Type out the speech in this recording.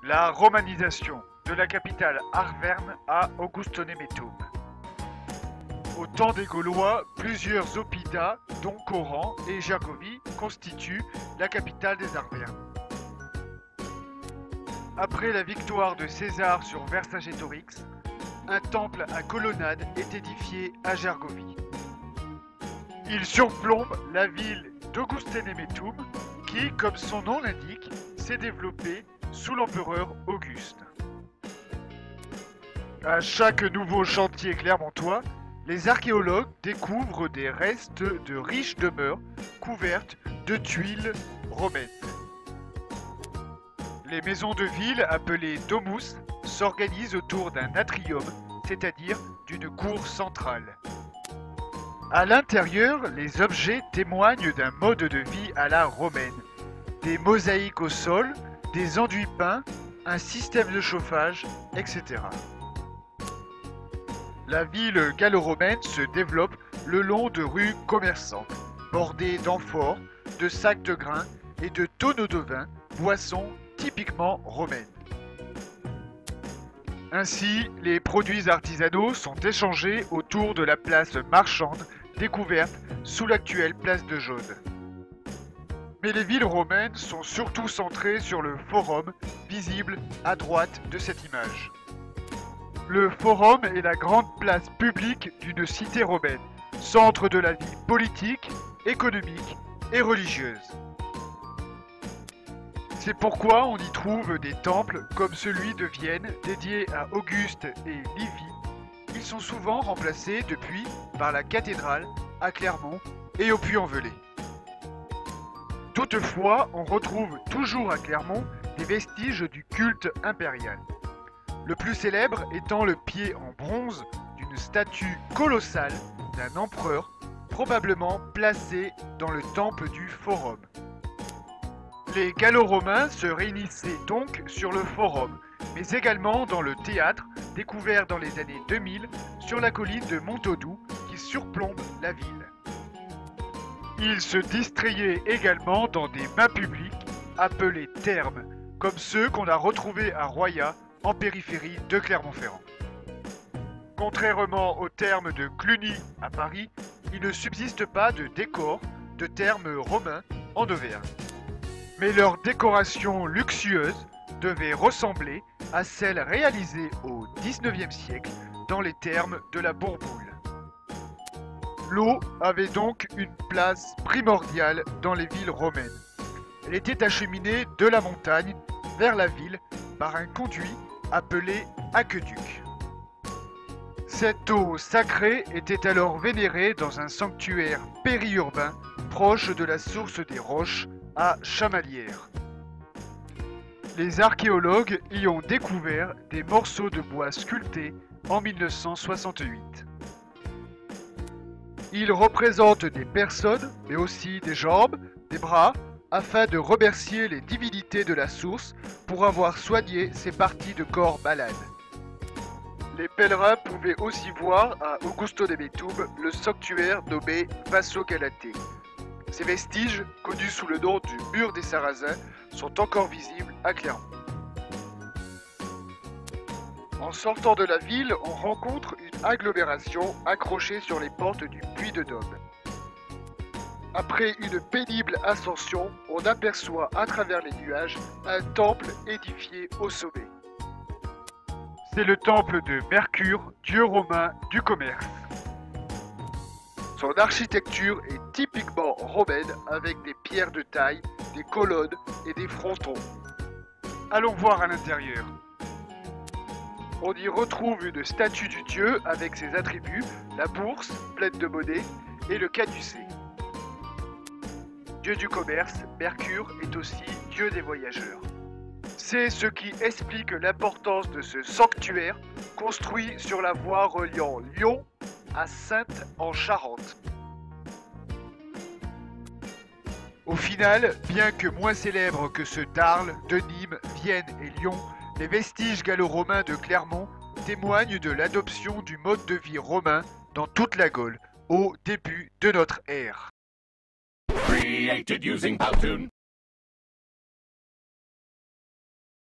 La romanisation de la capitale Arverne à Augustonemetum. Au temps des Gaulois, plusieurs oppida, dont Coran et Gergovie, constituent la capitale des Arvernes. Après la victoire de César sur Vercingétorix, un temple à colonnade est édifié à Gergovie. Il surplombe la ville d'Augustonemetum qui, comme son nom l'indique, s'est développée sous l'empereur Auguste. À chaque nouveau chantier clermontois, les archéologues découvrent des restes de riches demeures couvertes de tuiles romaines. Les maisons de ville, appelées domus, s'organisent autour d'un atrium, c'est-à-dire d'une cour centrale. À l'intérieur, les objets témoignent d'un mode de vie à la romaine. Des mosaïques au sol, des enduits peints, un système de chauffage, etc. La ville gallo-romaine se développe le long de rues commerçantes, bordées d'amphores, de sacs de grains et de tonneaux de vin, boissons typiquement romaines. Ainsi, les produits artisanaux sont échangés autour de la place marchande découverte sous l'actuelle place de Jaude. Mais les villes romaines sont surtout centrées sur le forum, visible à droite de cette image. Le forum est la grande place publique d'une cité romaine, centre de la vie politique, économique et religieuse. C'est pourquoi on y trouve des temples comme celui de Vienne dédié à Auguste et Livie. Ils sont souvent remplacés depuis par la cathédrale à Clermont et au Puy-en-Velay. Toutefois, on retrouve toujours à Clermont des vestiges du culte impérial. Le plus célèbre étant le pied en bronze d'une statue colossale d'un empereur, probablement placé dans le temple du Forum. Les Gallo-Romains se réunissaient donc sur le Forum, mais également dans le théâtre, découvert dans les années 2000 sur la colline de Montaudoux qui surplombe la ville. Ils se distrayaient également dans des bains publics appelés thermes, comme ceux qu'on a retrouvés à Royat, en périphérie de Clermont-Ferrand. Contrairement aux thermes de Cluny à Paris, il ne subsiste pas de décor de thermes romains en Auvergne. Mais leur décoration luxueuse devait ressembler à celle réalisée au XIXe siècle dans les thermes de la Bourboule. L'eau avait donc une place primordiale dans les villes romaines. Elle était acheminée de la montagne vers la ville par un conduit appelé aqueduc. Cette eau sacrée était alors vénérée dans un sanctuaire périurbain proche de la source des Roches à Chamalières. Les archéologues y ont découvert des morceaux de bois sculptés en 1968. Ils représentent des personnes, mais aussi des jambes, des bras, afin de remercier les divinités de la source pour avoir soigné ces parties de corps malades. Les pèlerins pouvaient aussi voir à Augustonemetum le sanctuaire nommé Vaso Galatée. Ces vestiges, connus sous le nom du mur des Sarrasins, sont encore visibles à Clermont. En sortant de la ville, on rencontre une agglomération accrochée sur les pentes du Puy-de-Dôme. Après une pénible ascension, on aperçoit à travers les nuages un temple édifié au sommet. C'est le temple de Mercure, dieu romain du commerce. Son architecture est typiquement romaine avec des pierres de taille, des colonnes et des frontons. Allons voir à l'intérieur. On y retrouve une statue du dieu avec ses attributs, la bourse pleine de monnaie et le caducée. Dieu du commerce, Mercure est aussi dieu des voyageurs. C'est ce qui explique l'importance de ce sanctuaire construit sur la voie reliant Lyon à Saintes en Charente. Au final, bien que moins célèbres que ceux d'Arles, de Nîmes, Vienne et Lyon, les vestiges gallo-romains de Clermont témoignent de l'adoption du mode de vie romain dans toute la Gaule, au début de notre ère. Created using Powtoon.